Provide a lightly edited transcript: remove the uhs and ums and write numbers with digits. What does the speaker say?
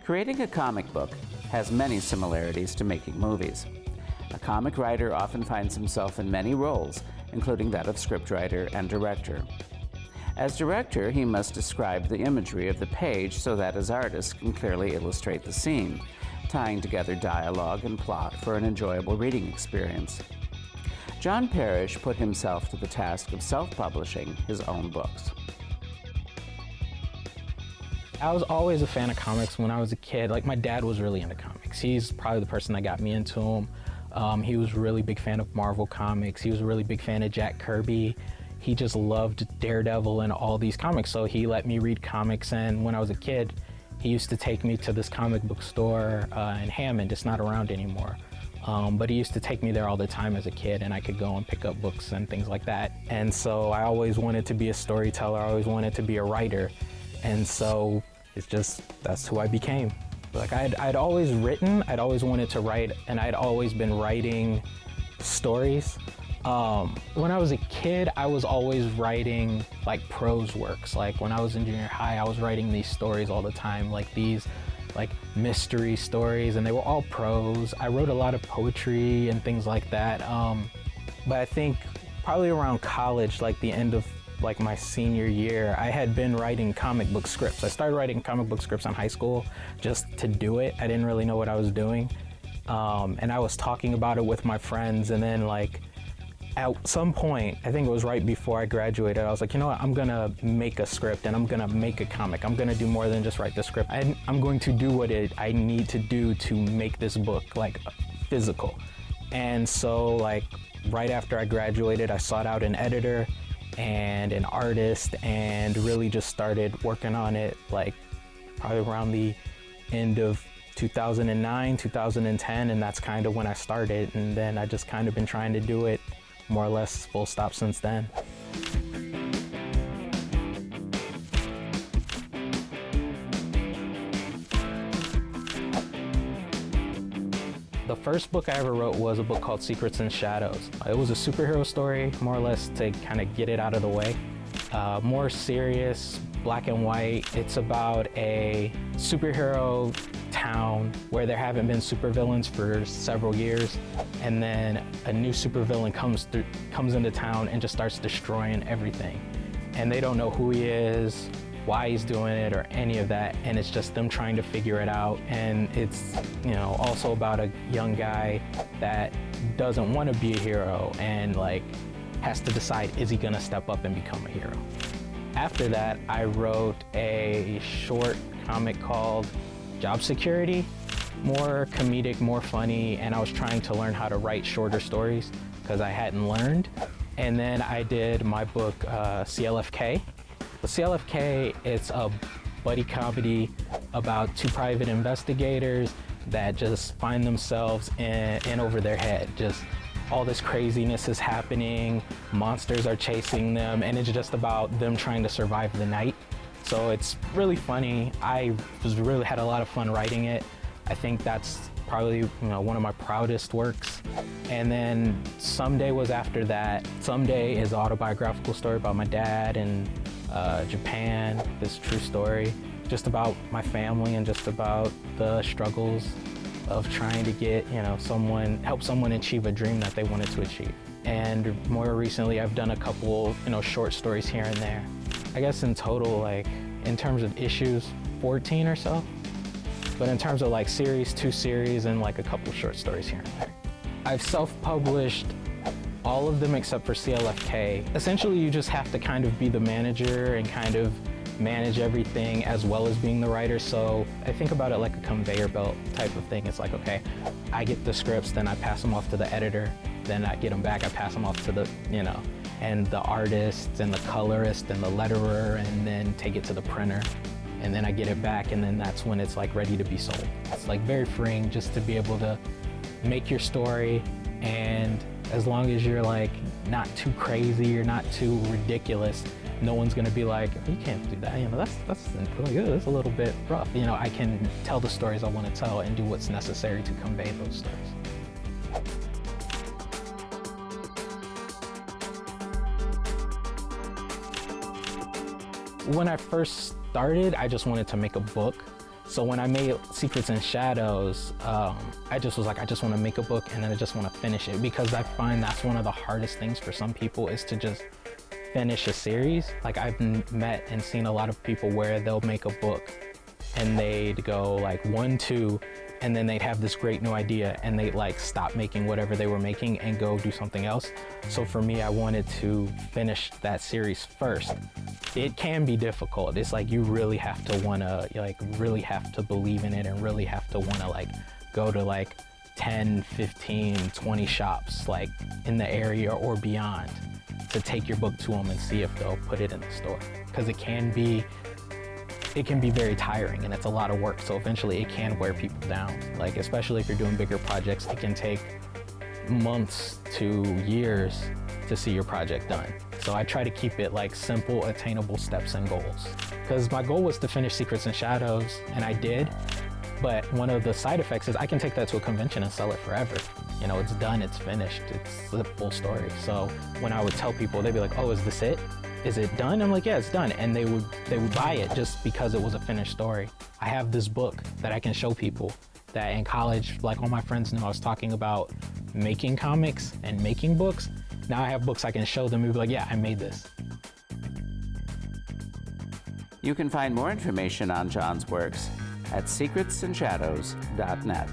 Creating a comic book has many similarities to making movies. A comic writer often finds himself in many roles, including that of scriptwriter and director. As director, he must describe the imagery of the page so that as artist can clearly illustrate the scene, tying together dialogue and plot for an enjoyable reading experience. John Parrish put himself to the task of self-publishing his own books. I was always a fan of comics when I was a kid. Like, my dad was really into comics. He's probably the person that got me into them. He was a really big fan of Marvel comics. He was a really big fan of Jack Kirby. He just loved Daredevil and all these comics, so he let me read comics. And when I was a kid, he used to take me to this comic book store in Hammond. It's not around anymore. But he used to take me there all the time as a kid, and I could go and pick up books and things like that. And so I always wanted to be a storyteller. I always wanted to be a writer. And so it's just, that's who I became. Like, I'd always written, I'd always wanted to write, and I'd always been writing stories. When I was a kid, I was always writing like prose works. Like, when I was in junior high, I was writing these stories all the time, like these like mystery stories, and they were all prose. I wrote a lot of poetry and things like that. But I think probably around college, like the end of like my senior year, I had been writing comic book scripts. I started writing comic book scripts in high school just to do it. I didn't really know what I was doing. And I was talking about it with my friends, and then like at some point, I think it was right before I graduated, I was like, you know what, I'm gonna make a script and I'm gonna make a comic. I'm gonna do more than just write the script. I'm going to do what I need to do to make this book like physical. And so like right after I graduated, I sought out an editor and an artist and really just started working on it like probably around the end of 2009, 2010, and that's kind of when I started. And then I just kind of been trying to do it more or less full stop since then. The first book I ever wrote was a book called Secrets and Shadows. It was a superhero story, more or less to kind of get it out of the way. More serious, black and white. It's about a superhero town where there haven't been supervillains for several years, and then a new supervillain comes into town and just starts destroying everything. And they don't know who he is, why he's doing it, or any of that, and it's just them trying to figure it out. And it's, you know, also about a young guy that doesn't want to be a hero and like has to decide, is he gonna step up and become a hero? After that, I wrote a short comic called Job Security, more comedic, more funny, and I was trying to learn how to write shorter stories because I hadn't learned. And then I did my book, C.L.F.K. The C.L.F.K, it's a buddy comedy about two private investigators that just find themselves in over their head. Just all this craziness is happening, monsters are chasing them, and it's just about them trying to survive the night. So it's really funny. I really had a lot of fun writing it. I think that's probably, you know, one of my proudest works. And then Someday was after that. Someday is an autobiographical story about my dad in Japan. This true story, just about my family and just about the struggles of trying to get, you know, help someone achieve a dream that they wanted to achieve. And more recently, I've done a couple, you know, short stories here and there. I guess in total, like, in terms of issues, 14 or so. But in terms of like series, 2 series, and like a couple short stories here and there. I've self-published all of them except for C.L.F.K. Essentially, you just have to kind of be the manager and kind of manage everything as well as being the writer. So I think about it like a conveyor belt type of thing. It's like, okay, I get the scripts, then I pass them off to the editor, then I get them back, I pass them off to the, you know, and the artist and the colorist and the letterer, and then take it to the printer. And then I get it back, and then that's when it's like ready to be sold. It's like very freeing just to be able to make your story, and as long as you're like not too crazy, you're not too ridiculous, no one's gonna be like, you can't do that, you know, that's really good, that's a little bit rough. You know, I can tell the stories I want to tell and do what's necessary to convey those stories. When I first started, I just wanted to make a book. So when I made Secrets and Shadows, I just was like, I just want to make a book and then I just want to finish it, because I find that's one of the hardest things for some people, is to just finish a series. Like, I've met and seen a lot of people where they'll make a book and they'd go like 1, 2, and then they'd have this great new idea and they'd like stop making whatever they were making and go do something else. So for me, I wanted to finish that series first. It can be difficult. It's like you really have to wanna, like really have to believe in it, and really have to wanna like go to like 10, 15, 20 shops like in the area or beyond to take your book to them and see if they'll put it in the store. Because it can be very tiring and it's a lot of work. So eventually it can wear people down. Like, especially if you're doing bigger projects, it can take months to years to see your project done. So I try to keep it like simple, attainable steps and goals. Because my goal was to finish Secrets and Shadows, and I did. But one of the side effects is I can take that to a convention and sell it forever. You know, it's done, it's finished, it's the full story. So when I would tell people, they'd be like, oh, is this it? Is it done? I'm like, yeah, it's done. And they would buy it just because it was a finished story. I have this book that I can show people that in college, like all my friends knew I was talking about making comics and making books. Now I have books I can show them and be like, yeah, I made this. You can find more information on John's works at secretsandshadows.net.